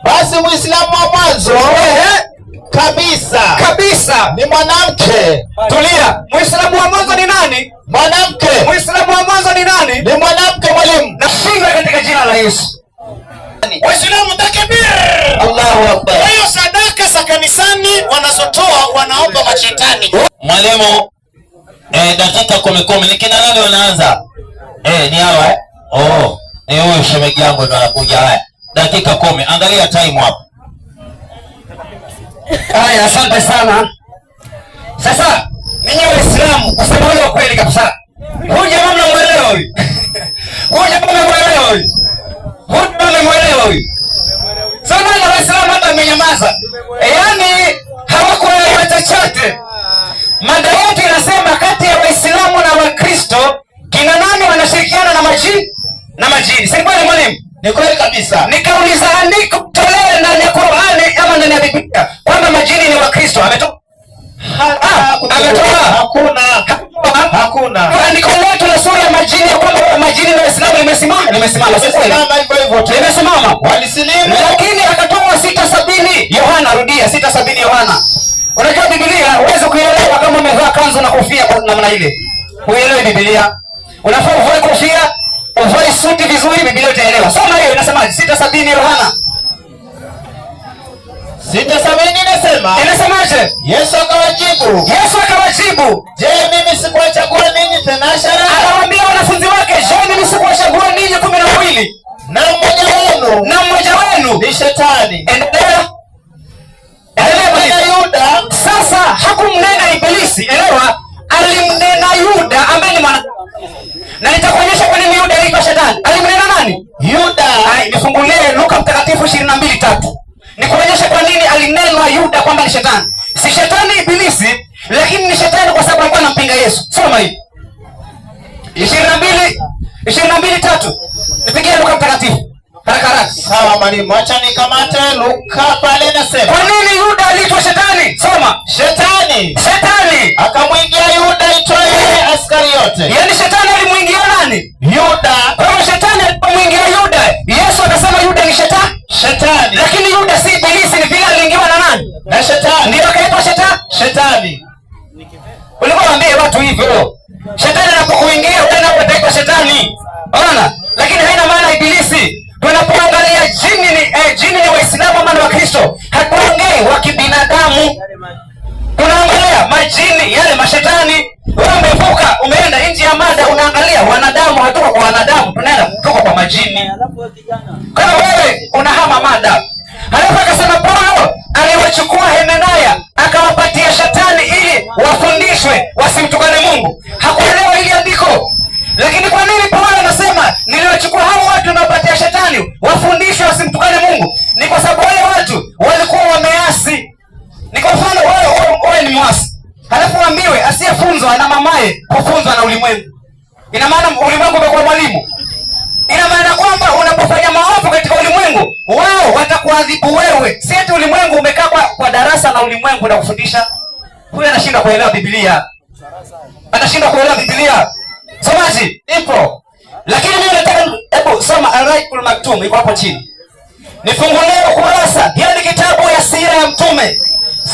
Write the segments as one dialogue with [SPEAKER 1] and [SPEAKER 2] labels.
[SPEAKER 1] Basi Muislamu wa mwanzo kabisa ni mwanamke.
[SPEAKER 2] Tulia. Muislamu wa mwanzo ni nani?
[SPEAKER 1] Mwanamke.
[SPEAKER 2] Muislamu wa mwanzo ni nani?
[SPEAKER 1] Ni mwanamke, mwalimu.
[SPEAKER 2] Nafunga katika jina la Yesu.
[SPEAKER 1] Waislamu takbir. Allahu Akbar.
[SPEAKER 3] Hiyo sadaka za kanisani wanazotoa wanaomba mashetani.
[SPEAKER 1] Mwalimu, dakika 10 ni kina nani wanaanza? Ni hawa ni huyu shemeji yangu ndo anakuja. Haya, dakika 10. Angalia time hapo.
[SPEAKER 2] Haya, asante sana. Sasa ninyi Waislamu, kwa sababu hiyo kweli kabisa. Huyu jamaa mnamuelewa huyu? Huyu jamaa mnamuelewa huyu? Huyu jamaa mnamuelewa huyu? Sana na Waislamu hata amenyamaza. Yaani hawakuelewa chochote. Mada yetu inasema kati ya Waislamu na Wakristo kina nani wanashirikiana na majini? Si kweli mwalimu?
[SPEAKER 1] Ni kweli kabisa.
[SPEAKER 2] Nikauliza andiko tolewe ndani ya Qur'ani ama ndani ya Biblia kwamba majini ni Wakristo. Ametoa?
[SPEAKER 1] Hakuna.
[SPEAKER 2] Andiko letu la sura ya majini ya kwamba majini na Waislamu limesimama. Limesimama.
[SPEAKER 1] Walisilimu.
[SPEAKER 2] Lakini akatoa 6:70 Yohana, rudia 6:70 Yohana. Unajua Biblia huwezi kuielewa kama umevaa kanzu na kofia kwa namna ile. Uelewe Biblia. Unafaa uvae kofia, uvae suti vizuri, Biblia utaelewa. Soma hiyo inasemaje? 6:70 Yohana.
[SPEAKER 1] 6:70
[SPEAKER 2] inasemaje?
[SPEAKER 1] Yesu akawajibu, je, mimi sikuwachagua ninyi thenashara?
[SPEAKER 2] Anawaambia wanafunzi wake, je, mimi sikuwachagua ninyi 12?
[SPEAKER 1] Na mmoja wenu ni shetani.
[SPEAKER 2] Endelea
[SPEAKER 1] Yuda.
[SPEAKER 2] Sasa hakumnena Ibilisi, elewa, alimnena Yuda ambaye ni mwana. Na nitakuonyesha kwa nini Yuda aliitwa shetani. Alimnena nani?
[SPEAKER 1] Yuda.
[SPEAKER 2] Nifungulie Luka Mtakatifu 22:3. Nikuonyesha kwa nini alinenwa Yuda kwamba ni shetani. Si shetani Ibilisi, lakini ni shetani kwa sababu alikuwa anampinga Yesu. Soma hii. 22:3. Nipigie Luka Mtakatifu. Haraka.
[SPEAKER 1] Sawa mwalimu, acha nikamate Luka pale nasema.
[SPEAKER 2] Kwa nini Yuda aliitwa shetani? Soma.
[SPEAKER 1] Shetani akamwingia Yuda aitwaye Iskariote.
[SPEAKER 2] Yaani shetani alimuingia nani?
[SPEAKER 1] Yuda.
[SPEAKER 2] Kwa hiyo shetani alipomwingia Yuda, Yesu akasema Yuda ni shetani. Lakini Yuda si Ibilisi, ni vile aliingiwa na nani?
[SPEAKER 1] Na shetani.
[SPEAKER 2] Ndio akaitwa
[SPEAKER 1] shetani.
[SPEAKER 2] Ulikuwa waambie watu hivyo. Shetani anapokuingia utaitwa shetani. Ona, lakini haina maana Ibilisi. Tunapoangalia jini ni Waislamu ama ni Wakristo, hatuongei wa kibinadamu. Tunaangalia majini, yale mashetani. Wewe umevuka, umeenda nje ya mada, unaangalia wanadamu, hatuko kwa wanadamu, tuko kwa majini. Kama wewe unahama mada. Halafu akasema Paulo aliwachukua Hemenaya akawapatia shetani ili wafundishwe wasimtukane Mungu. Hakuelewa hili andiko. Lakini kwa nini Paulo anasema niliwachukua hao watu na wapatia shetani wafundishwe wasimtukane Mungu? Ni kwa sababu wale watu walikuwa wameasi. Ni kwa mfano wewe ni mwasi. Halafu waambiwe asiyefunzwa na mamaye kufunzwa na ulimwengu. Ina maana ulimwengu umekuwa mwalimu. Ina maana kwamba unapofanya maovu katika ulimwengu, wao watakuadhibu wewe. Si eti ulimwengu umekaa kwa darasa na ulimwengu na kufundisha. Huyu anashindwa kuelewa Biblia. Somaji ipo. Lakini mimi nataka hebu soma Al-Rahiqul Maktum, iko hapo chini. Nifungulie ukurasa, yani kitabu ya sira ya mtume.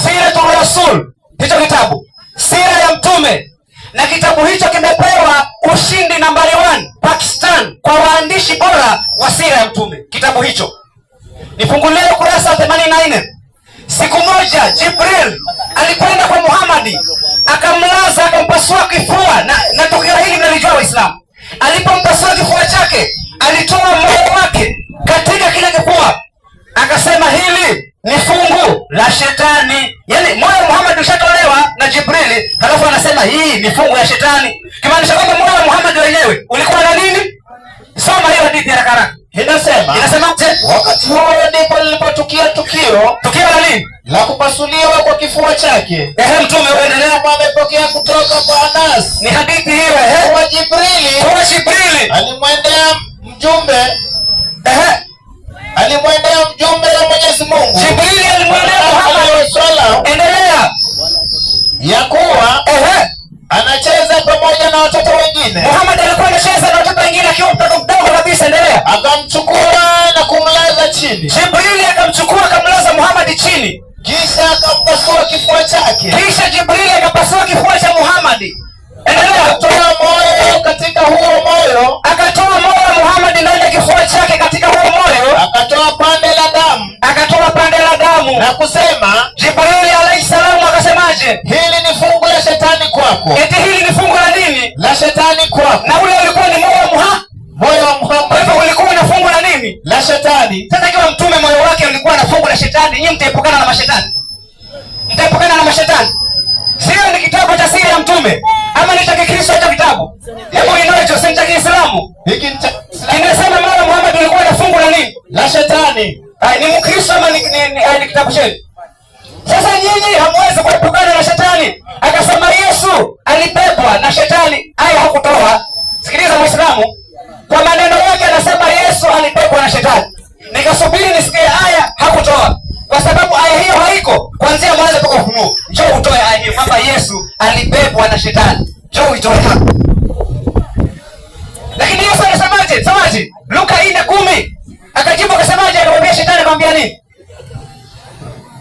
[SPEAKER 2] Siratul Rasul. Hicho kitabu. Sira ya mtume. Na kitabu hicho kimepewa ushindi nambari 1 Pakistan kwa waandishi bora wa sira ya mtume. Kitabu hicho. Nifungulie ukurasa 84. Siku moja Jibril alikwenda kwa Muhammad, akamlaza, akampasua kifua na tukio hili mnalijua Waislamu. Alipompasua kifua chake, alitoa moyo wake katika kile kifua. Akasema hili ni fungu la shetani. Yaani moyo Muhammad ushatolewa na Jibril, halafu anasema hii ni fungu ya shetani. Kimaanisha kwamba moyo wa Muhammad wenyewe ulikuwa na nini? Soma hiyo hadithi haraka haraka. Inasemaje?
[SPEAKER 1] Wakati huo ndipo lilipotukia tukio
[SPEAKER 2] la nini?
[SPEAKER 1] La kupasuliwa kwa kifua chake.
[SPEAKER 2] Mtume uendelea.
[SPEAKER 1] Amepokea kutoka kwa Anas.
[SPEAKER 2] Ni hadithi hiyo
[SPEAKER 1] Kwa Jibrili alimwendea mjumbe wa Mwenyezi Mungu.
[SPEAKER 2] Jibrili alimwendea Muhammad. Endelea.
[SPEAKER 1] Ya kuwa anacheza pamoja na watoto wengine.
[SPEAKER 2] Muhammad alikuwa anacheza na watoto wengine akiwa mtoto mdogo kabisa. Endelea.
[SPEAKER 1] Akamchukua na kumlaza chini.
[SPEAKER 2] Jibrili akamchukua akamlaza Muhammad chini,
[SPEAKER 1] kisha akampasua kifua chake.
[SPEAKER 2] Kisha Jibril akapasua kifua cha Muhammad. Endelea.
[SPEAKER 1] Akatoa moyo katika huo moyo,
[SPEAKER 2] akatoa moyo wa Muhammad ndani ya kifua chake, katika huo moyo
[SPEAKER 1] akatoa pande la damu,
[SPEAKER 2] akatoa pande la damu
[SPEAKER 1] na kusema,
[SPEAKER 2] Jibril alayhi salamu akasemaje?
[SPEAKER 1] hili ni fungu la shetani kwako.
[SPEAKER 2] Eti hili ni fungu la nini?
[SPEAKER 1] La shetani kwako.
[SPEAKER 2] Na ule ulikuwa ni moyo wa
[SPEAKER 1] Muhammad.
[SPEAKER 2] Kwa hivyo ulikuwa na fungu la nini?
[SPEAKER 1] La shetani.
[SPEAKER 2] Sasa kama mtume moyo wake ulikuwa na fungu la shetani, nyinyi mtaepukana na mashetani. Mtaepukana na mashetani. Sio ni kitabu cha siri ya mtume ama ni cha Kikristo cha kitabu? Hebu inacho sio cha Kiislamu.
[SPEAKER 1] Hiki ni
[SPEAKER 2] kinasema mara Muhammad ulikuwa na fungu la nini?
[SPEAKER 1] La shetani.
[SPEAKER 2] Ni Mkristo ama ni kitabu chenu? Sasa nyinyi hamwezi kuepukana na shetani. Akasema Yesu alibebwa na shetani. Aya hakutoa. Sikiliza Muislamu. Kwa maneno yake anasema Yesu alibebwa na shetani. Nikasubiri nisikie aya, hakutoa. Kwa sababu aya hiyo haiko kuanzia mwanzo mpaka Ufunuo. Njoo utoe aya hiyo kwamba Yesu alibebwa na shetani. Njoo uitoe hapo. Lakini Yesu anasemaje? Semaje? Luka 4:10. Akajibu akasemaje? Akamwambia shetani, akamwambia nini?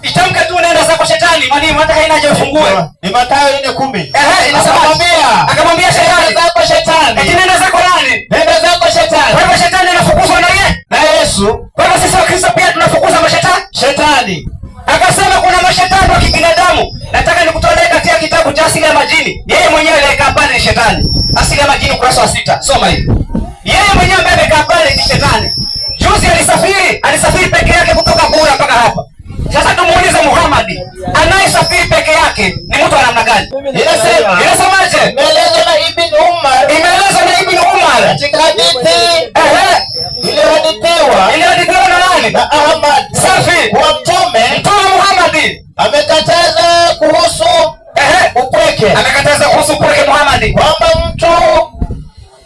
[SPEAKER 2] Itamka tu nenda zako shetani, mwalimu, hata haina haja ufungue.
[SPEAKER 1] Ni Mathayo 4:10.
[SPEAKER 2] Inasemaje? Akamwambia shetani,
[SPEAKER 1] zako shetani.
[SPEAKER 2] eti nenda zako nani?
[SPEAKER 1] Nenda zako shetani.
[SPEAKER 2] Kwa hivyo shetani anafukuzwa
[SPEAKER 1] na Yesu.
[SPEAKER 2] Kwa hivyo sisi Wakristo pia tunafukuza
[SPEAKER 1] shetani.
[SPEAKER 2] Akasema kuna mashetani wa kibinadamu. Nataka nikutolee katika kitabu cha Asili ya Majini. Yeye mwenyewe aliyekaa pale ni shetani. Asili ya Majini ukurasa wa 6. Soma hii. Yeye mwenyewe ambaye amekaa pale ni shetani. Juzi alisafiri peke yake kutoka Bura mpaka hapa. Sasa tumuulize Muhammad, anayesafiri peke yake ni mtu wa namna gani? Inasemaje?
[SPEAKER 1] Imeelezwa na
[SPEAKER 2] Ibn Umar
[SPEAKER 1] katika hadithi iliyohadithiwa
[SPEAKER 2] na nani?
[SPEAKER 1] na Ahmad.
[SPEAKER 2] Safi.
[SPEAKER 1] Kwa mtume
[SPEAKER 2] Muhammad
[SPEAKER 1] amekataza kuhusu upweke.
[SPEAKER 2] Amekataza kuhusu upweke Muhammad,
[SPEAKER 1] kwamba mtu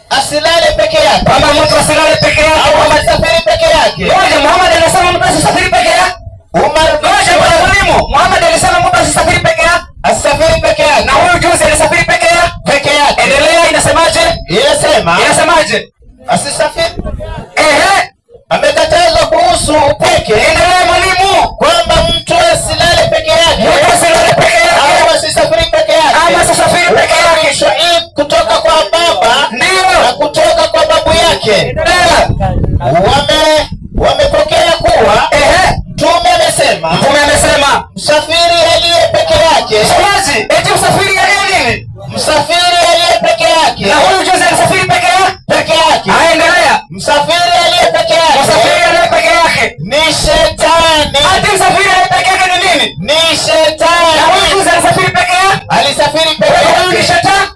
[SPEAKER 1] asilale peke yake,
[SPEAKER 2] kwamba mtu asilale peke yake
[SPEAKER 1] au asafiri peke yake.
[SPEAKER 2] Ngoja, Muhammad anasema mtu asisafiri peke yake. Ngoja bwana mwalimu, Muhammad alisema mtu asisafiri peke yake.
[SPEAKER 1] Asafiri peke yake.
[SPEAKER 2] Na huyu juzi alisafiri peke yake. Endelea, inasemaje? Inasemaje?
[SPEAKER 1] Asisafiri. Amekataza kuhusu upweke.
[SPEAKER 2] Endelea mwalimu.
[SPEAKER 1] Kwamba mtu asilale peke yake.
[SPEAKER 2] Mtu asilale peke yake.
[SPEAKER 1] Au asisafiri peke yake.
[SPEAKER 2] Ama asisafiri peke yake.
[SPEAKER 1] Shuaib kutoka kwa baba.
[SPEAKER 2] Ndio.
[SPEAKER 1] Na kutoka kwa babu yake. Wamepokea kuwa Mtume amesema msafiri aliye peke yake.
[SPEAKER 2] Semaji, eti usafiri aliye nini?
[SPEAKER 1] Msafiri aliye peke yake.
[SPEAKER 2] Na huyu juzi alisafiri peke yake. Endelea.
[SPEAKER 1] Msafiri aliye peke yake.
[SPEAKER 2] Msafiri aliye peke yake
[SPEAKER 1] ni shetani.
[SPEAKER 2] Ati msafiri aliye peke yake ni nini?
[SPEAKER 1] Ni shetani.
[SPEAKER 2] Na huyu juzi alisafiri peke yake.
[SPEAKER 1] Alisafiri peke yake.
[SPEAKER 2] Huyu ni shetani.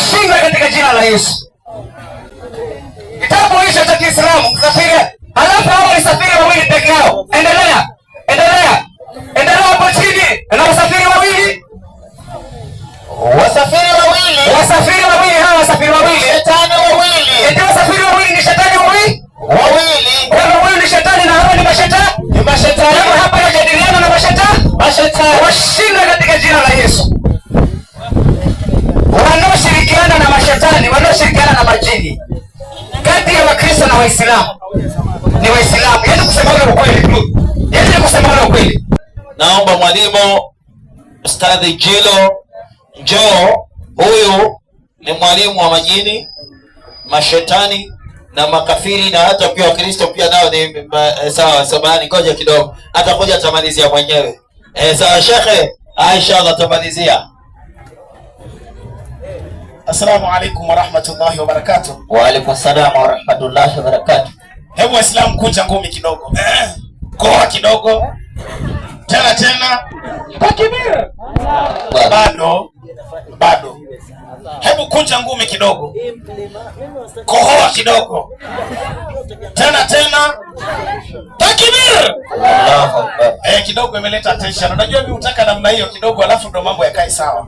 [SPEAKER 2] Shinda katika jina la Yesu. Kitabu hicho cha Kiislamu kusafiri. Halafu hao walisafiri wawili peke yao. Endelea hapo chini. Na wasafiri wawili. Wasafiri wawili.
[SPEAKER 1] Shetani wawili.
[SPEAKER 2] Eti wasafiri wawili ni shetani wawili. Kwa huyu ni shetani na hao ni mashetani. Kama hapa yanajadiliana na mashetani. Washinda katika jina la Yesu. Wanaoshirikiana na mashetani, wanaoshirikiana na majini kati ya Wakristo na Waislamu ni Waislamu. Yaani kusema ule ukweli.
[SPEAKER 1] Naomba mwalimu Ustadhi Jilo njoo. Huyu ni mwalimu wa majini, mashetani na makafiri, na hata pia Wakristo pia nao ni sawa. Samahani, ngoja kidogo, atakuja atamalizia mwenyewe. Sawa shekhe, inshallah atamalizia.
[SPEAKER 3] Assalamu alaikum warahmatullahi wabarakatuh.
[SPEAKER 1] Wa alaikum salam warahmatullahi wabarakatuh.
[SPEAKER 3] Hebu Waislamu kunja ngumi kidogo. Koa kidogo. Tena. Takbir. Bado. Hebu kunja ngumi kidogo. Kohoa kidogo. Tena. Takbir. Kidogo imeleta tension. Unajua mimi hutaka namna hiyo kidogo, alafu ndo mambo yakae sawa.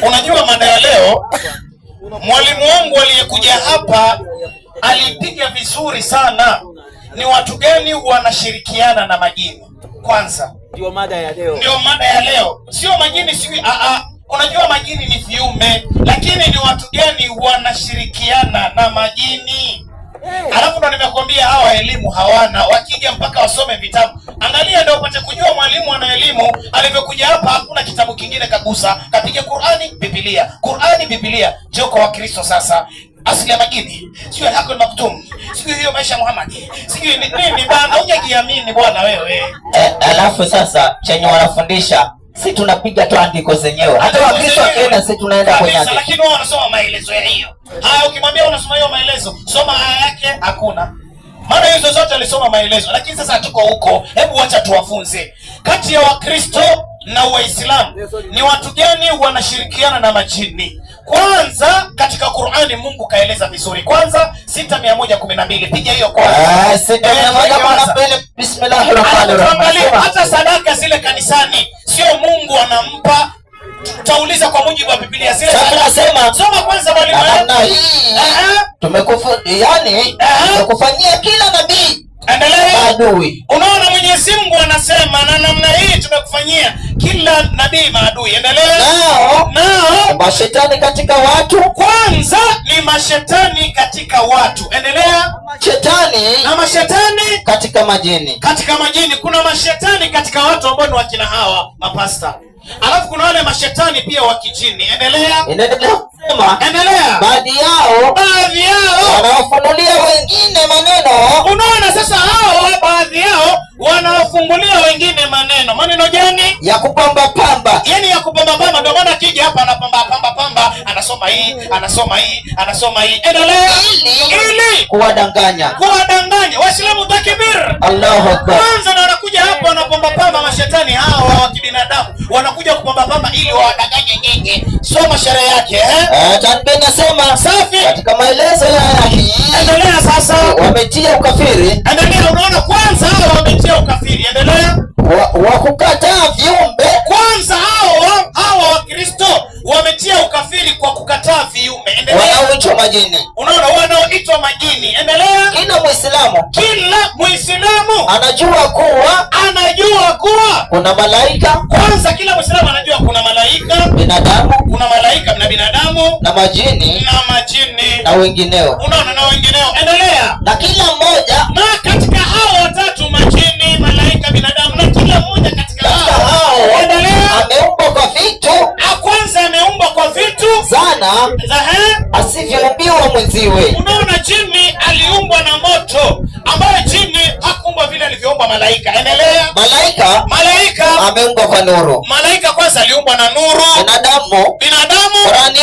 [SPEAKER 3] Unajua mada ya leo, mwalimu wangu aliyekuja hapa alipiga vizuri sana. Ni watu gani wanashirikiana na majini? Kwanza ndio mada ya leo. Sio majini sijui unajua majini ni viumbe, lakini ni watu gani wanashirikiana na majini? Alafu ndo nimekuambia hawa elimu hawana, wakija mpaka wasome vitabu. Angalia ndio upate kujua mwalimu ana elimu. Alivyokuja hapa hakuna kitabu kingine kagusa, kapiga Qur'ani, Biblia, Qur'ani, Biblia. Njoo kwa Wakristo sasa, asili ya magini, sio Al-Haqqul Maktum, sio hiyo maisha Muhammad, sio nini bana, hujajiamini bwana wewe.
[SPEAKER 2] Alafu sasa chenye wanafundisha si tunapiga tu andiko zenyewe. Hata Wakristo wakienda si tunaenda kwenye andiko.
[SPEAKER 3] Lakini wao wanasoma maelezo ya hiyo. Haya, ukimwambia unasoma hiyo maelezo, soma aya yake, hakuna. Maana hizo zote alisoma maelezo, lakini sasa hatuko huko. Hebu acha tuwafunze. Kati ya Wakristo na Waislamu ni watu gani wanashirikiana na majini? Kwanza katika Qur'ani Mungu kaeleza vizuri. Kwanza 6112, piga hiyo kwanza.
[SPEAKER 2] 6112, bismillahirrahmanirrahim.
[SPEAKER 3] Hata sadaka zile kanisani sio Mungu anampa. Tutauliza kwa mujibu wa Biblia zile.
[SPEAKER 2] Tunasema
[SPEAKER 3] soma kwanza mwalimu.
[SPEAKER 2] Tumekufanyia kila nabii
[SPEAKER 3] endelea
[SPEAKER 2] maadui.
[SPEAKER 3] Unaona Mwenyezi Mungu anasema na namna hii tumekufanyia kila nabii maadui. Endelea. Nao
[SPEAKER 2] mashetani katika watu.
[SPEAKER 3] Kwanza ni mashetani katika watu. Endelea.
[SPEAKER 2] Shetani
[SPEAKER 3] na mashetani
[SPEAKER 2] katika majini.
[SPEAKER 3] Katika majini kuna mashetani katika watu ambao ni wakina hawa mapasta. Alafu kuna wale mashetani pia wa kijini. Endelea. Endelea.
[SPEAKER 2] Baadhi yao wanawafunulia wengine maneno.
[SPEAKER 3] Unaona sasa hao baadhi yao wanawafungulia wengine maneno. Maneno gani?
[SPEAKER 2] Ya kupamba pamba.
[SPEAKER 3] Yaani ya kupamba pamba, ndio maana akija hapa anapamba pamba, anasoma hii, anasoma hii. Endelea. Ili
[SPEAKER 2] kuwadanganya.
[SPEAKER 3] Waislamu takbir.
[SPEAKER 2] Allahu Akbar.
[SPEAKER 3] Kwanza na wanakuja hapa wanapamba pamba mashetani hao wa kibinadamu. Wanakuja kupamba pamba ili wawadanganye nyinyi. Soma sheria yake,
[SPEAKER 2] Tanbih nasema
[SPEAKER 3] safi
[SPEAKER 2] katika maelezo ya hii.
[SPEAKER 3] Endelea sasa.
[SPEAKER 2] Wametia ukafiri.
[SPEAKER 3] Endelea. Unaona kwanza hao wametia ukafiri. Endelea.
[SPEAKER 2] Wa kukataa viumbe.
[SPEAKER 3] Kwanza hao Wakristo wametia ukafiri kwa kukataa viumbe. Endelea.
[SPEAKER 2] Wanaoitwa majini.
[SPEAKER 3] Unaona wanaoitwa majini. Endelea. Kila Muislamu anajua kuwa kuna malaika. Kwanza kila Muislamu anajua kuna malaika,
[SPEAKER 2] binadamu,
[SPEAKER 3] kuna malaika na binadamu
[SPEAKER 2] na majini
[SPEAKER 3] na
[SPEAKER 2] wengineo.
[SPEAKER 3] Unaona na wengineo. Endelea.
[SPEAKER 2] Na kila mmoja
[SPEAKER 3] na katika hao watatu, majini, malaika, binadamu, na kila mmoja katika hao
[SPEAKER 2] ameumbwa kwa vitu.
[SPEAKER 3] Kwanza ameumbwa kwa vitu
[SPEAKER 2] sana asivyoumbiwa mwenziwe.
[SPEAKER 3] Unaona jini aliumbwa na moto, ambayo jini hakuumbwa vile alivyoumbwa malaika. Endelea. Malaika
[SPEAKER 2] ameumbwa kwa nuru.
[SPEAKER 3] Malaika kwanza aliumbwa na nuru. Binadamu
[SPEAKER 2] Qur'ani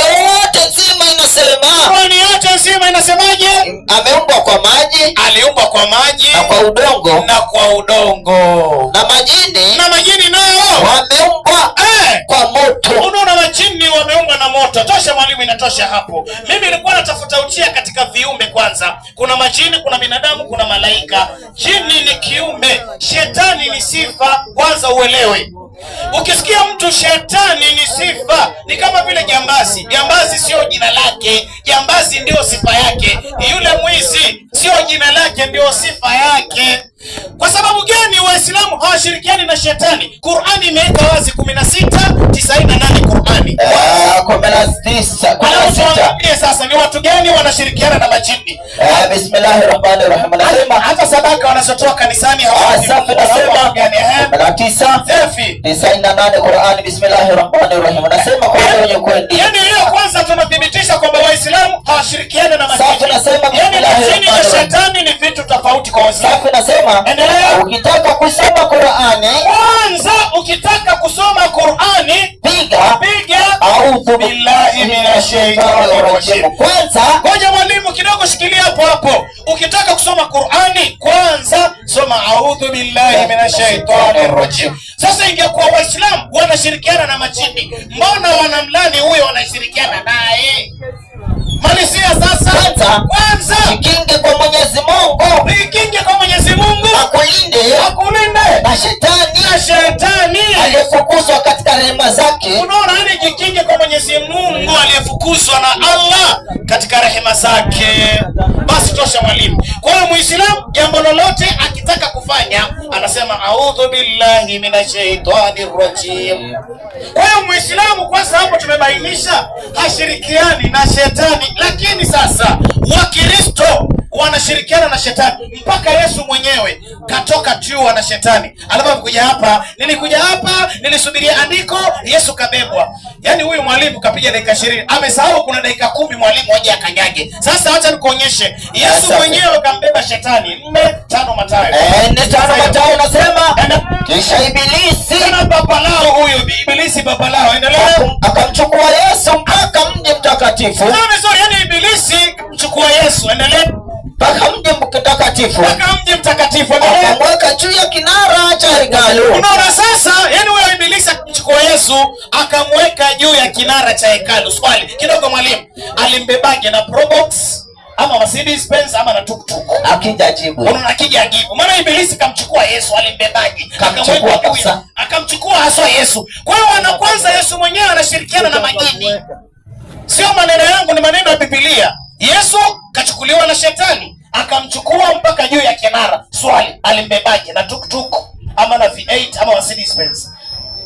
[SPEAKER 2] yote nzima inasemaje? Ameumbwa kwa maji.
[SPEAKER 3] Aliumbwa kwa maji
[SPEAKER 2] na kwa udongo. Na majini nao wameumbwa kwa moto.
[SPEAKER 3] Unaona majini wameumbwa na moto. Tosha mwalimu, inatosha hapo. Mimi nilikuwa natafuta utia katika viumbe. Kwanza kuna majini, kuna binadamu, kuna malaika. Jini ni kiumbe, shetani ni sifa. Kwanza uelewe. Ukisikia mtu shetani ni sifa, ni kama vile jambazi. Jambazi sio jina lake, jambazi ndio sifa yake. Yule mwizi sio jina lake, ndio sifa yake. Kwa sababu gani Waislamu hawashirikiani na shetani? Qur'ani imeweka wazi 16:98 Qur'ani.
[SPEAKER 2] 16.
[SPEAKER 3] Sasa ni watu gani wanashirikiana na majini?
[SPEAKER 2] Bismillahirrahmanirrahim.
[SPEAKER 3] Hata sadaka wanazotoa kanisani
[SPEAKER 2] safi nasema gani? 98 Qur'ani. Bismillahirrahmanirrahim. Nasema kwa wenye kweli.
[SPEAKER 3] Yaani leo kwanza tunathibitisha kwamba Waislamu hawashirikiani na majini.
[SPEAKER 2] Safi nasema
[SPEAKER 3] yaani majini na shetani ni vitu tofauti kwa Waislamu.
[SPEAKER 2] Safi nasema ukitaka kusoma Qur'ani,
[SPEAKER 3] kwanza ukitaka kusoma Qur'ani piga
[SPEAKER 2] a'udhu billahi minash shaitani rajim. Kwanza
[SPEAKER 3] ngoja mwalimu kidogo, shikilia hapo. Ukitaka kusoma Qur'ani kwanza soma a'udhu billahi minash shaitani rajim. Sasa ingekuwa Waislamu wanashirikiana na majini, mbona wanamlani huyo wanashirikiana naye? Malisia sasa. Kwanza
[SPEAKER 2] jikinge kwa Mwenyezi Mungu.
[SPEAKER 3] Akulinde
[SPEAKER 2] na shetani aliyefukuzwa katika rehema zake.
[SPEAKER 3] Unaona, yani jikinge kwa Mwenyezi Mungu aliyefukuzwa na Allah katika rehema zake. Basi tosha mwalimu. Kwa hiyo Muislamu jambo lolote akitaka kufanya anasema a'udhu billahi minash shaitani rajim. Kwa hiyo Muislamu kwanza hapo tumebainisha hashirikiani na shetani. Lakini sasa Wakristo wanashirikiana na shetani, mpaka Yesu mwenyewe katoka juu na shetani. Alipokuja hapa, nilisubiria andiko, Yesu kabebwa. Yaani huyu mwalimu kapiga dakika 20, amesahau kuna dakika 10 mwalimu aje akanyage. Sasa acha nikuonyeshe. Yesu mwenyewe kambeba shetani. 4:5 Mathayo.
[SPEAKER 2] 4:5 Mathayo nasema, kisha ibilisi
[SPEAKER 3] na baba lao, huyo ibilisi baba lao, endelea,
[SPEAKER 2] akamchukua Yesu mpaka mji mtakatifu.
[SPEAKER 3] Yaani ibilisi mchukua Yesu, endelea,
[SPEAKER 2] mpaka mji mtakatifu,
[SPEAKER 3] akamweka
[SPEAKER 2] juu ya kinara cha hekalu.
[SPEAKER 3] Unaona sasa, yani huyo ibilisi akamchukua Yesu akamweka juu ya kinara cha hekalu. Swali kidogo mwalimu, alimbebaje, na Probox ama Mercedes Benz ama na tuktuk?
[SPEAKER 2] Akijajibu.
[SPEAKER 3] Unaona akijajibu. Maana ibilisi kamchukua Yesu, alimbebaje? Akamweka juu, akamchukua haswa Yesu. Kwa hiyo wana kwanza Yesu mwenyewe anashirikiana na majini. Sio maneno yangu, ni maneno ya Biblia. Yesu kachukuliwa na shetani akamchukua mpaka juu ya kinara. Swali, alimbebaje, na tuktuk ama na V8 ama Mercedes Benz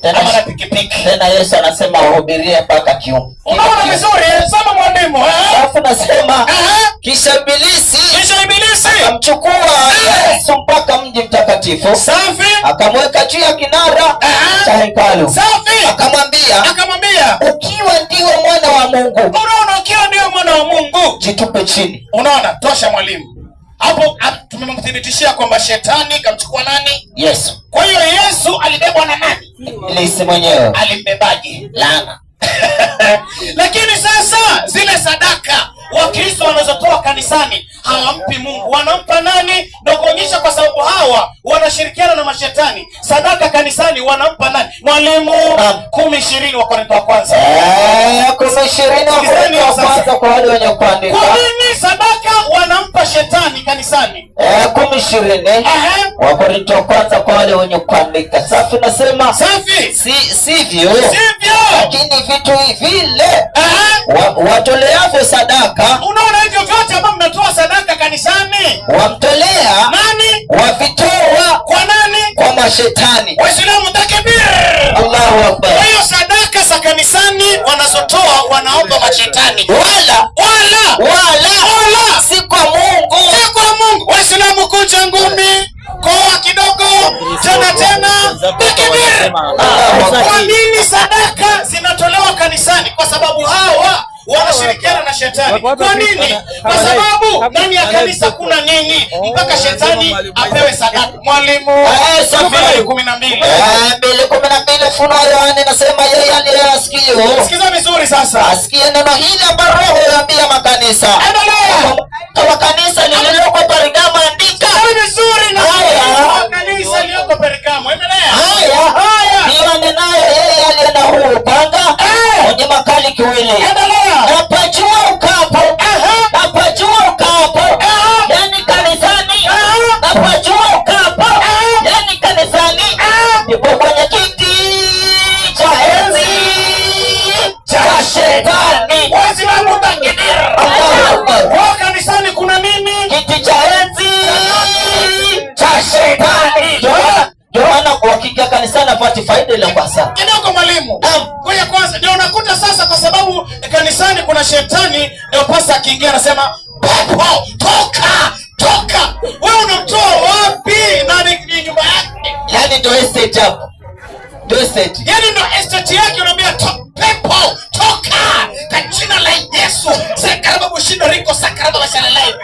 [SPEAKER 3] ama na pikipiki?
[SPEAKER 2] Tena Yesu anasema wahubirie mpaka kiume.
[SPEAKER 3] Unaona vizuri, soma mwalimu.
[SPEAKER 2] Alafu nasema kisha ibilisi akamchukua Yesu mpaka mji mtakatifu.
[SPEAKER 3] Safi.
[SPEAKER 2] Akamweka juu ya kinara cha hekalu.
[SPEAKER 3] Safi.
[SPEAKER 2] Akamwambia, ukiwa ndio mwana wa Mungu.
[SPEAKER 3] Unaona, ukiwa ndio mwana wa Mungu,
[SPEAKER 2] jitupe chini.
[SPEAKER 3] Unaona, tosha mwalimu. Hapo tumemthibitishia kwamba shetani kamchukua nani?
[SPEAKER 2] Yesu.
[SPEAKER 3] Kwa hiyo Yesu alibebwa na nani?
[SPEAKER 2] Ibilisi mwenyewe.
[SPEAKER 3] Alimbebaje? Laana. Lakini sasa zile sadaka Wakristo wanazotoa kanisani hawampi Mungu, wanampa nani? Ndio kuonyesha kwa sababu hawa wanashirikiana na mashetani. Sadaka kanisani wanampa nani? Mwalimu, 10:20 wa Korintho wa kwanza.
[SPEAKER 2] 10:20 wa Korintho wa kwanza kwa wale wenye kuandika.
[SPEAKER 3] Kwa nini sadaka wanampa shetani kanisani?
[SPEAKER 2] 10:20 wa Korintho wa kwanza kwa wale wenye kuandika. Safi nasema.
[SPEAKER 3] Safi.
[SPEAKER 2] Sivyo. Lakini vitu vile watoleavyo sadaka.
[SPEAKER 3] Unaona hivyo vyote ambavyo mnatoa sadaka kanisani,
[SPEAKER 2] wamtolea
[SPEAKER 3] nani?
[SPEAKER 2] Wavitoa
[SPEAKER 3] kwa nani?
[SPEAKER 2] Kwa mashetani.
[SPEAKER 3] Waislamu takbir.
[SPEAKER 2] Allahu akbar.
[SPEAKER 3] Kwa hiyo sadaka za kanisani wanazotoa wanaomba mashetani.
[SPEAKER 2] Wala
[SPEAKER 3] si kwa Mungu. Waislamu kuja ngumi, koa kidogo, tena takbir. Kwa nini sadaka zinatolewa kanisani? Kwa sababu hawa wanashirikiana na shetani. Kwa nini? Kwa sababu ndani ya kanisa kuna nini mpaka shetani apewe sadaka? Mwalimu, Safari 12.
[SPEAKER 2] 12 Funuo Yohana nasema, yeye aliyesikia.
[SPEAKER 3] Sikiza vizuri sasa.
[SPEAKER 2] Asikie neno hili ambalo Roho yaambia makanisa.
[SPEAKER 3] Endelea.
[SPEAKER 2] Kwa kanisa lililoko Pergamo andika.
[SPEAKER 3] Vizuri na kanisa lililoko Pergamo. Endelea.
[SPEAKER 2] Haya. Ndio anenaye yeye aliye na huu upanga mwenye makali kiwili. Napajua ukapo. Yani kanisani. Napajua ukapo. Yani kanisani. Ndipo kwenye kiti cha enzi cha shetani.
[SPEAKER 3] Waislamu takbir. Kwa kanisani kuna nini?
[SPEAKER 2] Kiti cha enzi cha shetani. Joana kwa hakika kanisani apati faida ile kwa sasa.
[SPEAKER 3] Kidogo mwalimu. Kwa kwanza ndio unakuta sasa, kwa sababu kanisani kuna shetani, ndio pasa akiingia anasema pepo toka. Wewe unamtoa wapi? Nani nyumba yake?
[SPEAKER 2] Yaani ndio estate hapo. Ndio estate.
[SPEAKER 3] Yaani ndio estate yake, unaambia pepo toka kwa jina la Yesu. Sakaraba bushindo riko sakaraba bashalalai.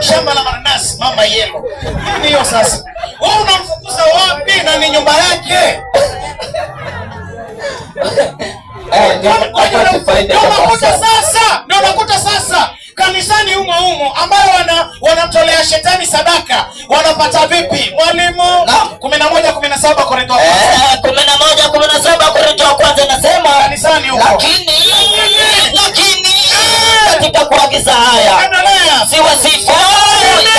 [SPEAKER 3] Shamba la mananasi mama yelo. Nini hiyo sasa? Wewe unamfukuza wapi? Nani nyumba yake? Ndio unakuta sasa kanisani humo ambayo wanamtolea shetani sadaka wanapata vipi? Mwalimu, 11:17 Korintho wa kwanza.
[SPEAKER 2] 11:17 Korintho wa kwanza nasema,
[SPEAKER 3] kanisani huko.
[SPEAKER 2] Lakini katika kuagiza haya si wasifu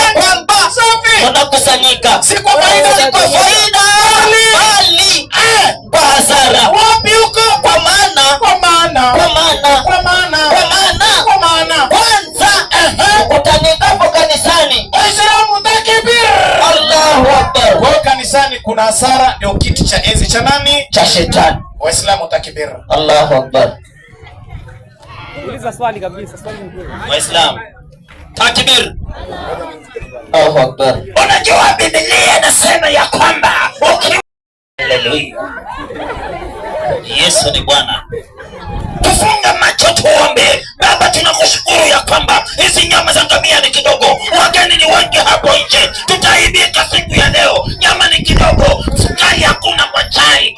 [SPEAKER 2] ya kwamba tunakusanyika
[SPEAKER 3] si kwa faida,
[SPEAKER 2] bali kwa hasara.
[SPEAKER 3] Wapi huko?
[SPEAKER 2] Kwa maana kwanza kukutanikapo kanisani.
[SPEAKER 3] Waislamu takbir.
[SPEAKER 2] Allahu akbar.
[SPEAKER 3] Kwa kanisani kuna hasara, ndio kiti cha enzi cha nani?
[SPEAKER 2] Cha shetani.
[SPEAKER 3] Waislamu takbir.
[SPEAKER 2] Allahu akbar.
[SPEAKER 4] Uliza swali kabisa, swali nzuri.
[SPEAKER 1] Waislamu, Takbir.
[SPEAKER 2] Allahu Akbar.
[SPEAKER 1] Unajua Biblia inasema ya kwamba haleluya, Yesu ni Bwana. Tufunga macho tuombe. Baba, tunakushukuru ya kwamba hizi nyama za ngamia ni kidogo, wageni ni wengi hapo nje, tutaibika siku ya leo. Nyama ni kidogo, sukari hakuna kwa chai.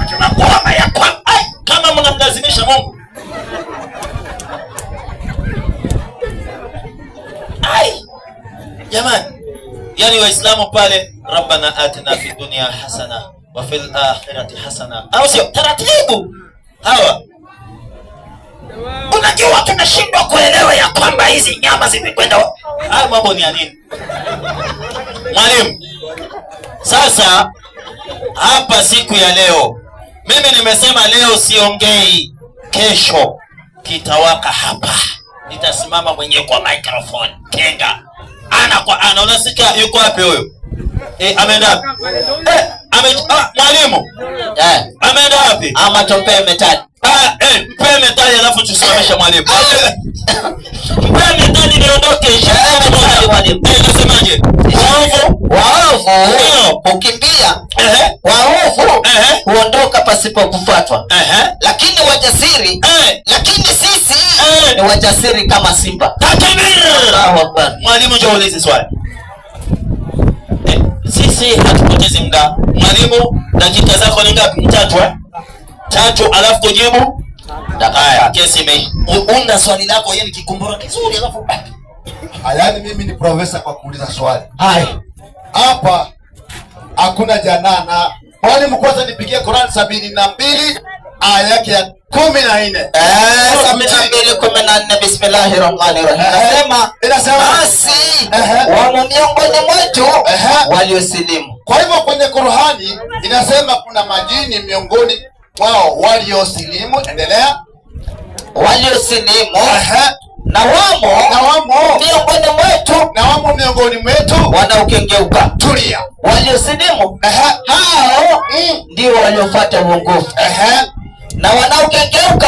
[SPEAKER 1] Tunakuomba ya kwamba kama mnamlazimisha Mungu, jamani, yani Waislamu pale, Rabbana atina fi dunya hasana wa fil akhirati hasana, au sio? Taratibu hawa. Unajua tunashindwa kuelewa ya kwamba hizi nyama zimekwenda. Haya mambo ni ya nini mwalimu? Sasa hapa siku ya leo, mimi nimesema leo siongei, kesho kitawaka hapa, nitasimama mwenyewe kwa microphone kenga ana kwa ana. Unasikia yuko wapi huyo? Ameenda mwalimu ameenda wapi? Ama tope metali. Mpe metali alafu tusimamisha mwalimu. Mpe metali niondoke mwalimu. Nasemaje? Waovu ukimbia, waovu huondoka pasipo kufuatwa, lakini wajasiri, lakini sisi ni wajasiri kama simba. Allahu Akbar. Mwalimu njoo ulize swali. Sisi hatupotezi muda. Mwalimu, dakika zako ni ngapi? 3 alafu kujibu. Haya, kesi imeisha. Unda swali lako yeye kikumbura kizuri alafu.
[SPEAKER 4] Yaani mimi ni profesa kwa kuuliza swali.
[SPEAKER 1] Hai.
[SPEAKER 4] Hapa hakuna janana. Mwalimu, kwanza nipigie Qur'an 72 aya yake ya 14.
[SPEAKER 2] 72:14. Bismillahirrahmanirrahim. Inasema basi wamo miongoni mwetu waliosilimu.
[SPEAKER 4] Kwa hivyo kwenye Qur'ani inasema kuna majini miongoni wao waliosilimu. Endelea.
[SPEAKER 2] Waliosilimu na wamo miongoni mwetu wanaokengeuka.
[SPEAKER 4] Tulia.
[SPEAKER 2] Waliosilimu hao ndio waliofuata uongofu, na wanaokengeuka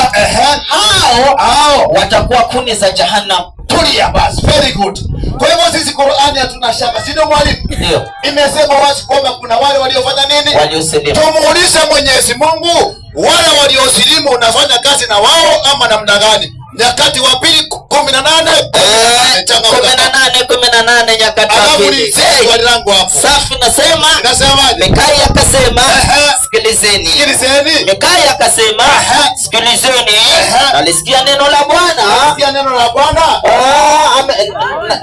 [SPEAKER 2] hao watakuwa kuni za jahannam.
[SPEAKER 4] Tulia basi. Very good. Kwa hivyo sisi Qur'ani hatuna shaka, si ndio mwalimu?
[SPEAKER 2] Ndio.
[SPEAKER 4] Imesema wazi kwamba kuna wale waliofanya nini?
[SPEAKER 2] Waliosilimu.
[SPEAKER 4] Tumuulize Mwenyezi Mungu, wale waliosilimu unafanya kazi na wao ama namna gani? Nyakati wa pili 18.
[SPEAKER 2] 18 Nyakati wa pili.
[SPEAKER 4] Swali langu hapo.
[SPEAKER 2] Safi
[SPEAKER 4] nasema.
[SPEAKER 2] Mikaya akasema sikilizeni. Mikaya akasema sikilizeni. Nalisikia neno la Bwana.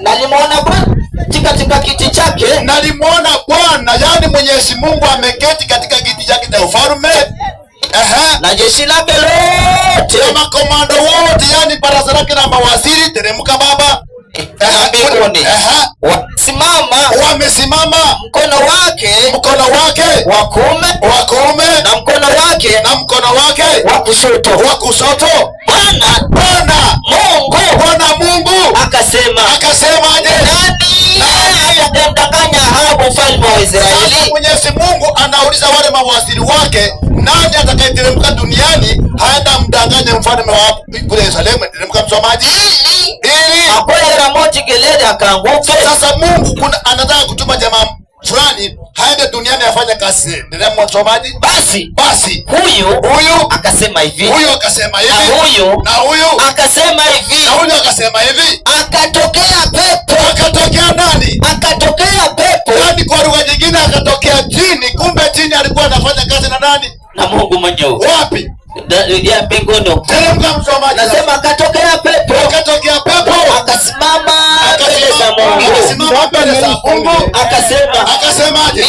[SPEAKER 2] Nalimwona Bwana katika kiti chake.
[SPEAKER 4] Nalimwona Bwana, yani Mwenyezi Mungu ameketi katika kiti chake cha ufalme.
[SPEAKER 2] Na jeshi lake lote,
[SPEAKER 4] na makomando wote, yani baraza lake na mawaziri. Teremka baba. Wamesimama
[SPEAKER 2] mkono wake wa kuume
[SPEAKER 4] na mkono wake
[SPEAKER 2] wa kushoto.
[SPEAKER 4] Bwana Mungu
[SPEAKER 2] akasema nani atamdanganya Ahabu mfalme wa Israeli?
[SPEAKER 4] Sasa Mwenyezi Mungu anauliza wale mawaziri wake, nani atakayeteremka duniani haenda mdanganye mfalme wa kule Yerusalemu? Teremka msomaji. Ili
[SPEAKER 2] akwenda Ramoti Gileadi akaanguke.
[SPEAKER 4] Sasa Mungu anataka kutuma jamaa fulani haende duniani afanye kazi. Teremka msomaji. Basi huyu akasema hivi. Na huyu akasema hivi. Akatokea pepo. Nani?
[SPEAKER 2] Akatokea pepo.
[SPEAKER 4] Yaani kwa lugha nyingine akatokea jini. Kumbe jini alikuwa anafanya kazi na nani?
[SPEAKER 2] Na Mungu mwenyewe.
[SPEAKER 4] Wapi?
[SPEAKER 2] Ya mbinguni.
[SPEAKER 4] Teremka msomaji.
[SPEAKER 2] Nasema akatokea pepo. Akasimama mbele za Mungu.
[SPEAKER 4] Akasemaje?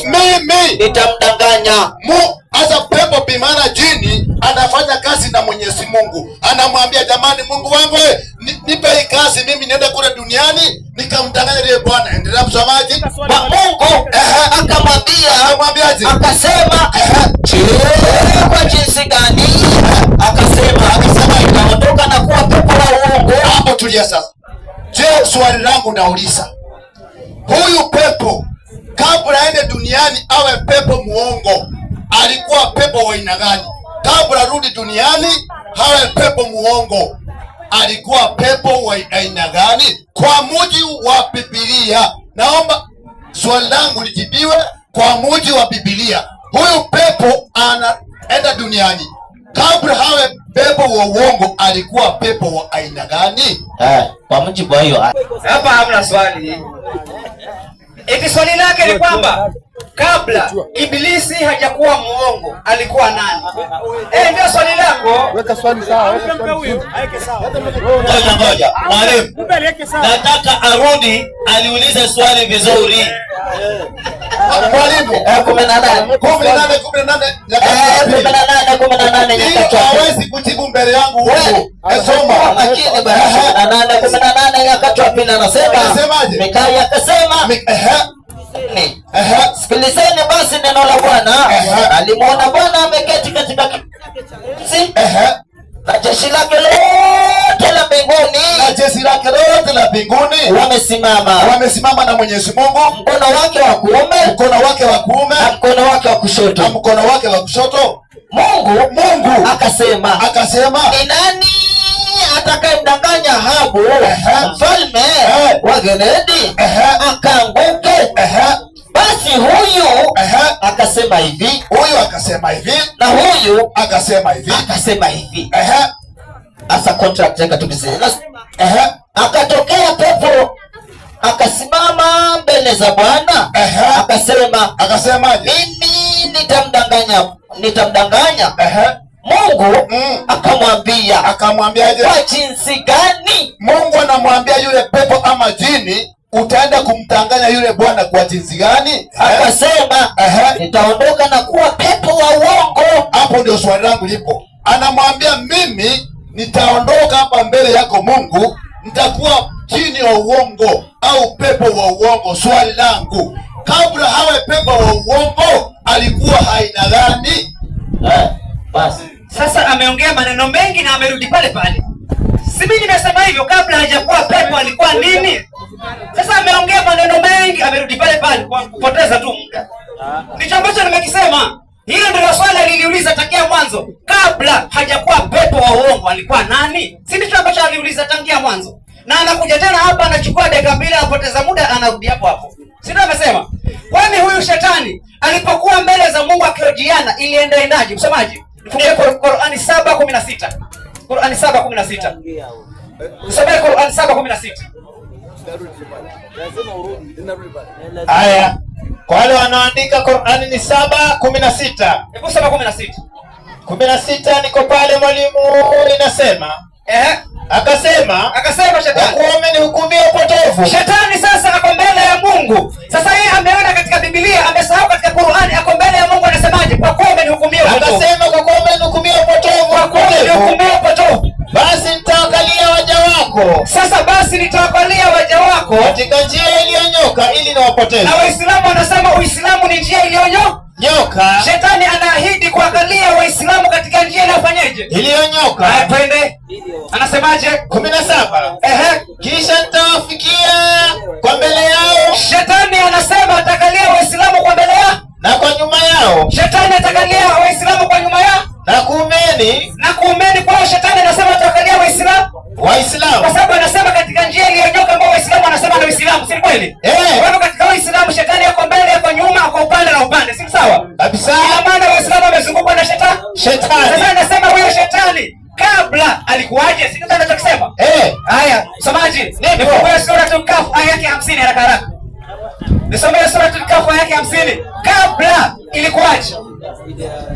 [SPEAKER 4] Mimi
[SPEAKER 2] nitamdanganya.
[SPEAKER 4] Asa pepo bimana jini anafanya kazi na Mwenyezi Mungu. Anamwambia jamani, Mungu wangu nipe hii kazi mimi niende kule duniani nikamdanganya yule bwana. Endelea msomaji.
[SPEAKER 2] Mungu akamwambiaje? Akasema kwa jinsi gani? Akasema ikaondoka na kuwa pepo la uongo.
[SPEAKER 4] Hapo tulia sasa. Je, swali langu nauliza, huyu pepo kabla aende duniani awe pepo muongo, alikuwa pepo wa aina gani? Kabla rudi duniani awe pepo muongo, alikuwa pepo wa aina gani kwa mujibu wa Biblia? Naomba swali langu lijibiwe kwa mujibu wa Biblia. Huyu pepo anaenda duniani, kabla hawe pepo wa uongo alikuwa pepo wa aina gani?
[SPEAKER 1] Kwa mujibu wa hiyo
[SPEAKER 2] hapa hamna swali. Eti swali lake ni kwamba kabla Ibilisi hajakuwa muongo alikuwa nani? Ndio swali lako.
[SPEAKER 5] Weka swali sawa, weka swali.
[SPEAKER 1] Ngoja mwalimu, nataka arudi aliulize swali vizuri.
[SPEAKER 4] Mwalimu 18 hawezi kujibu mbele yangu huko. Soma
[SPEAKER 1] Lakini basi 18 yakatwa pili anasema Mikaya akasema sikilizeni basi neno la Bwana. Alimuona Bwana ameketi katika kiti na jeshi lake lote la mbinguni wamesimama na Mwenyezi Mungu, mkono wake wa kuume na mkono wake wa kushoto. Mungu akasema ni nani atakayemdanganya Ahabu mfalme wa Gileadi akaanguke? Basi huyu akasema hivi na huyu akasema hivi. Asa contract yake tukisema akatokea pepo akasimama mbele za Bwana akasema mimi nitamdanganya. Mungu akamwambia kwa jinsi gani?
[SPEAKER 4] Mungu anamwambia yule pepo ama jini, utaenda kumtanganya yule bwana kwa jinsi gani?
[SPEAKER 1] Akasema nitaondoka na kuwa pepo wa uongo.
[SPEAKER 4] Hapo ndio swali langu lipo. Anamwambia mimi nitaondoka hapa mbele yako Mungu, nitakuwa jini wa uongo au pepo wa uongo. Swali langu, kabla hawe pepo wa uongo alikuwa haina gani?
[SPEAKER 1] Basi
[SPEAKER 2] sasa ameongea maneno mengi na amerudi pale pale. Si mimi nimesema hivyo, kabla hajakuwa pepo alikuwa nini? Sasa ameongea maneno mengi amerudi pale pale kwa kupoteza tu muda. Ndicho ambacho nimekisema. Hilo ndio swali aliliuliza tangia mwanzo. Kabla hajakuwa pepo wa uongo alikuwa nani? Si ndicho ambacho aliuliza tangia mwanzo. Na anakuja tena hapa anachukua dakika mbili anapoteza muda anarudi hapo hapo. Si ndio amesema? Kwani huyu shetani alipokuwa mbele za Mungu akihojiana iliendaje? Msemaji? Nifungie Qur'ani 7:16. Qur'ani 7:16. Msemaji Qur'ani 7:16.
[SPEAKER 3] Haya, kwa wale wanaoandika Qur'ani ni 7:16.
[SPEAKER 2] Hebu 7:16.
[SPEAKER 3] 16 niko pale mwalimu, inasema akasema shetani umenihukumia upotovu.
[SPEAKER 2] Shetani sasa ako mbele ya Mungu. Sasa yeye ameona katika Biblia, amesahau katika Qur'ani, ako mbele ya Mungu anasemaje? Kwa kuwa umenihukumia upotovu.
[SPEAKER 3] Akasema kwa kuwa umenihukumia upotovu.
[SPEAKER 2] Kwa kuwa umenihukumia upotovu.
[SPEAKER 3] Basi nitawakalia waja wako.
[SPEAKER 2] Sasa basi nitawakalia waja wako
[SPEAKER 3] katika njia iliyonyoka ili niwapoteze.
[SPEAKER 2] Na Waislamu wanasema Uislamu ni njia iliyonyoka. Shetani anaahidi kuangalia Waislamu katika njia inayofanyaje?
[SPEAKER 3] Iliyonyoka.
[SPEAKER 2] Haya twende. Anasemaje?
[SPEAKER 3] 17. Kisha nitawafikia kwa mbele yao.
[SPEAKER 2] Shetani anasema atakalia Waislamu kwa mbele yao
[SPEAKER 3] na kwa nyuma yao.
[SPEAKER 2] Shetani atakalia Waislamu kwa nyuma yao
[SPEAKER 3] na kuumeni
[SPEAKER 2] kwa shetani anasema atakalia Waislamu. Kwa sababu anasema katika njia iliyonyoka ambayo Waislamu wanasema na Uislamu, si kweli? Kwa hivyo katika Uislamu shetani yako mbele, yako nyuma, kwa upande na upande, si sawa?
[SPEAKER 3] Kabisa.
[SPEAKER 2] Ina maana Waislamu wamezungukwa na shetani. Sasa anasema huyo shetani kabla alikuwaje? Si ndio tunachosema? Haya, msomaji, nifungue suratul Kahf aya yake 50 haraka haraka. Nisomee suratul Kahf aya yake 50. Kabla ilikuwaje?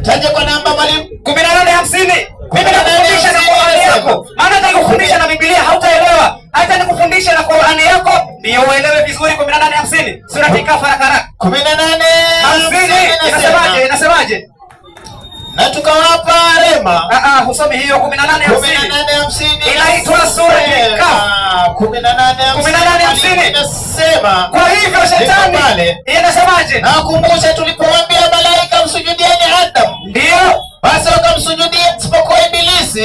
[SPEAKER 3] Taje kwa namba mwalimu.
[SPEAKER 2] 18:50. Mimi nakufundisha na Qur'ani yako. Maana nitakufundisha na Biblia hautaelewa. Hata nikufundisha na Qur'ani yako ndio uelewe vizuri. 18:50. Suratul Kahf haraka haraka.
[SPEAKER 3] 18:50.
[SPEAKER 2] Inasemaje?
[SPEAKER 3] Na tukawapa rehema.
[SPEAKER 2] Husomi hiyo 18:50. Inaitwa suratul Kahf.
[SPEAKER 3] 18:50 inasema.
[SPEAKER 2] Kwa hivyo shetani inasemaje?
[SPEAKER 3] Na kumbusha tulipowaambia malaika msujudieni Adam.
[SPEAKER 2] Ndio.
[SPEAKER 3] Basi wakamsujudia isipokuwa Ibilisi.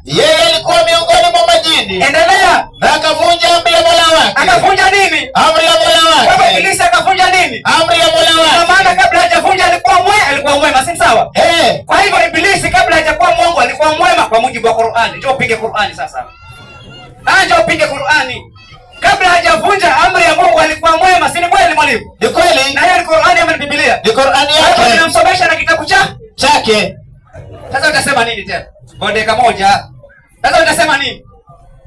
[SPEAKER 3] Yeye alikuwa miongoni mwa majini.
[SPEAKER 2] Endelea.
[SPEAKER 3] Na akavunja amri ya Mola wake.
[SPEAKER 2] Akavunja nini?
[SPEAKER 3] Amri ya Mola wake.
[SPEAKER 2] Kwa Ibilisi akavunja nini?
[SPEAKER 3] Amri ya Mola wake.
[SPEAKER 2] Kwa maana kabla hajavunja alikuwa mwema, si sawa? Kwa hivyo Ibilisi kabla hajakuwa mwongo alikuwa mwema kwa mujibu wa Qur'ani. Njoo upige Qur'ani sasa. aje upige Qur'ani. Kabla hajavunja amri ya Mungu alikuwa mwema, si ni kweli mwalimu?
[SPEAKER 1] Ni kweli.
[SPEAKER 2] Na hiyo ni Qur'ani ama ni Biblia?
[SPEAKER 1] Ni Qur'ani yake.
[SPEAKER 2] Tunamsomesha na kitabu
[SPEAKER 1] chake.
[SPEAKER 2] Sasa utasema nini tena? Dakika moja. Sasa utasema nini?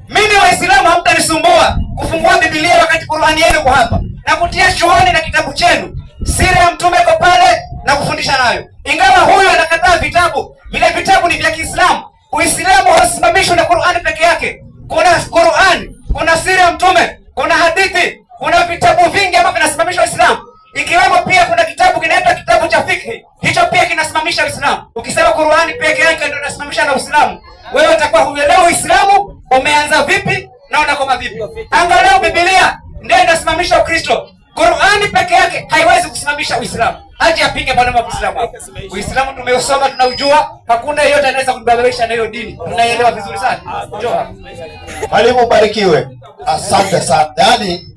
[SPEAKER 2] Mimi Waislamu hamtanisumbua kufungua Biblia wakati Qur'ani yenu iko hapa. Na kutia chuoni na kitabu chenu. Siri ya mtume iko pale na kufundisha nayo. Ingawa huyu anakataa vitabu, vile vitabu ni vya Kiislamu. Uislamu hausimamishwi na Qur'ani peke yake. Kuna Qur'ani, kuna siri ya mtume, kuna hadithi, kuna vitabu vingi ambavyo vinasimamisha Uislamu. Ikiwemo pia kuna kitabu kinaitwa kitabu cha fiqh. Hicho pia kinasimamisha Uislamu. Ukisema Qur'ani peke yake ndio inasimamisha na Uislamu, wewe utakuwa huelewi Uislamu umeanza vipi na unakoma vipi. Angalau Biblia ndio inasimamisha Ukristo. Qur'ani peke yake haiwezi kusimamisha Uislamu. Aje apinge bwana wa Uislamu hapo. Uislamu tumeusoma, tunaujua, hakuna yeyote anaweza kubadilisha na hiyo dini. Tunaielewa vizuri sana. Njoo.
[SPEAKER 4] Mwalimu barikiwe. Asante sana. Yaani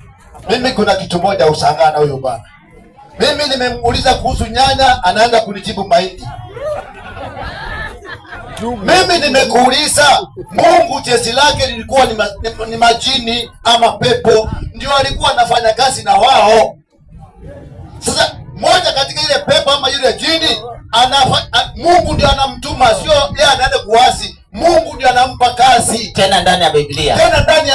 [SPEAKER 4] mimi kuna kitu moja ushangaa na huyo bwana. Mimi nimemuuliza kuhusu nyanya, anaanza kunijibu mahindi. Mimi nimekuuliza Mungu jeshi lake lilikuwa ni majini ama pepo, ndio alikuwa anafanya kazi na wao. Sasa moja katika ile pepo ama yule jini Mungu ndio anamtuma, sio yeye anaenda kuasi. Mungu ndio anampa kazi
[SPEAKER 1] tena ndani ya Biblia.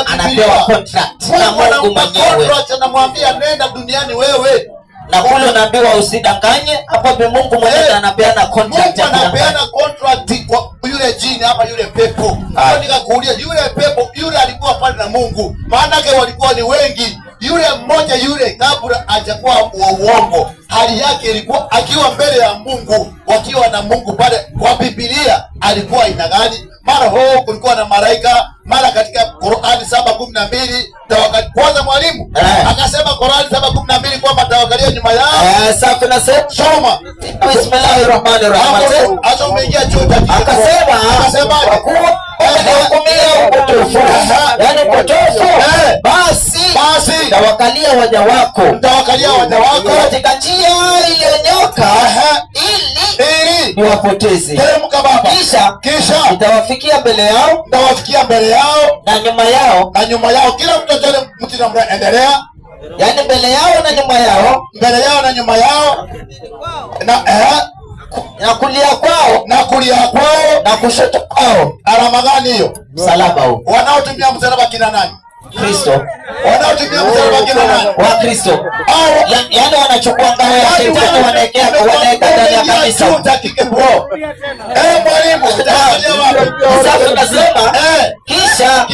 [SPEAKER 4] Anapewa
[SPEAKER 1] contract
[SPEAKER 4] na Mungu mwenyewe. Anamwambia nenda duniani wewe.
[SPEAKER 1] Na kule unaambiwa usidanganye, hapa Mungu mwenyewe anapeana contract.
[SPEAKER 4] Mungu anapeana contract kwa yule jini ama yule pepo. Hapo nikakuulia yule pepo yule alikuwa pale na Mungu. Maana yake walikuwa ni wengi. Yule mmoja yule kabla hajakuwa wa uongo, hali yake ilikuwa akiwa mbele ya Mungu, wakiwa na Mungu pale. Kwa Biblia alikuwa aina gani? Mara kulikuwa na malaika, mara katika Qur'ani 7:12 tawakali. Kwanza mwalimu akasema Qur'ani 7:12 kwamba tawakalia nyuma yao.
[SPEAKER 1] Safi na
[SPEAKER 4] soma.
[SPEAKER 1] Bismillahirrahmanirrahim.
[SPEAKER 4] Acha umeingia chuo
[SPEAKER 1] akasema hukumia upotofu, yani upotofu, basi tawakalia waja wako katika njia iliyonyoka ili niwapoteze. Kisha nitawafikia mbele yao na nyuma yao.
[SPEAKER 4] Kila mtu atale mtu endelea.
[SPEAKER 1] Yani mbele yao na nyuma yao na kulia kwao na kushoto kwao.
[SPEAKER 4] Alama gani hiyo?
[SPEAKER 1] Msalaba huo.
[SPEAKER 4] Wanaotumia msalaba kina nani?
[SPEAKER 1] Kristo.
[SPEAKER 4] Wanaotumia msalaba kina nani?
[SPEAKER 1] Wa Kristo. Yaani wanachukua ngao ya shetani wanaweka ndani ya kanisa.
[SPEAKER 4] Mwalimu,
[SPEAKER 1] sasa nasema kisha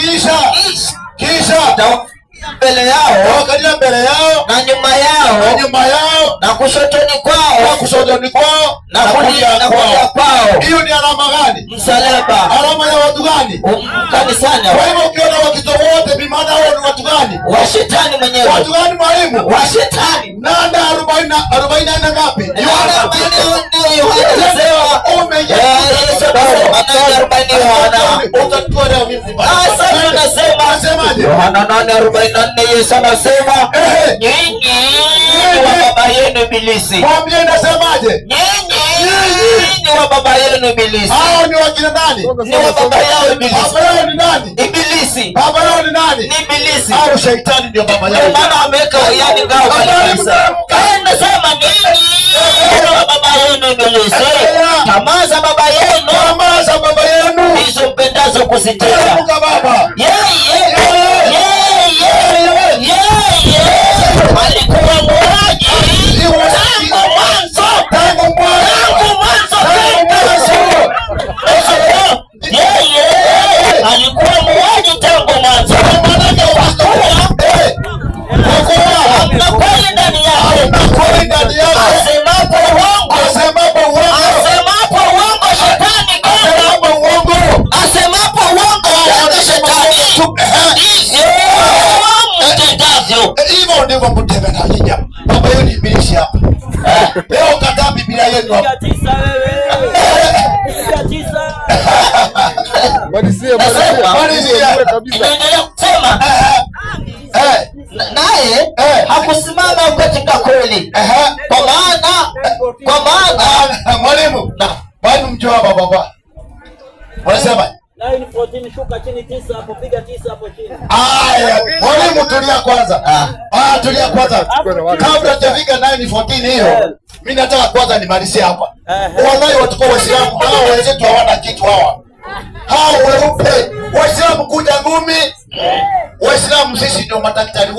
[SPEAKER 1] mbele yao na nyuma yao na kushotoni kwao na kulia kwao.
[SPEAKER 4] Hiyo ni alama gani?
[SPEAKER 1] Msalaba.
[SPEAKER 4] Alama ya watu gani?
[SPEAKER 1] Kanisani.
[SPEAKER 4] Kwa hivyo ukiona Wakristo wote bi maana wao ni watu gani?
[SPEAKER 1] Wa shetani mwenyewe.
[SPEAKER 4] Watu gani mwalimu?
[SPEAKER 1] Wa shetani.
[SPEAKER 4] Nanda 40 na ngapi?
[SPEAKER 1] Yohana Yohana 8:44 Yesu anasema nyinyi wa baba yenu Ibilisi.
[SPEAKER 4] Mwambie nasemaje?
[SPEAKER 1] Nyinyi wa baba yenu Ibilisi.
[SPEAKER 4] Hao ni wakina nani?
[SPEAKER 1] Ni wa baba yao Ibilisi.
[SPEAKER 4] Baba yao ni nani?
[SPEAKER 1] Ibilisi.
[SPEAKER 4] Baba yao ni nani?
[SPEAKER 1] Ni Ibilisi.
[SPEAKER 4] Hao shetani ndio baba yao.
[SPEAKER 1] Maana ameweka yani ngao kabisa. Kaenda sema nyinyi wa baba yenu Ibilisi. Tamaa za baba yenu hizo mpendazo kuzitenda.
[SPEAKER 4] Baba.
[SPEAKER 1] Alikuwa muuaji tangu mwanzo. Alikuwa muuaji tangu mwanzo. Na kweli ndani yake. Asemapo uongo shetani konda. Asemapo uongo shetani.
[SPEAKER 4] Hivyo ndivyo mtenda nyinyi. Baba yenu ni Ibilisi hapa. Leo kataa Biblia yenu hapa.
[SPEAKER 1] Inaendelea kusema naye hakusimama katika kweli. Kwa maana
[SPEAKER 4] mwalimu bado mjua baba. Wanasema
[SPEAKER 6] 14 shuka chini 9 hapo, piga 9 hapo chini.
[SPEAKER 4] Aya, mwalimu tulia kwanza. Tulia kwanza. Kabla tufika 9:14 hiyo, mimi nataka kwanza nimalizie hapa. Wallahi watu kwa Waislamu hao wenzetu hawana kitu hawa. Hao weupe Waislamu kuja ngumi. Waislamu sisi ndio madaktari.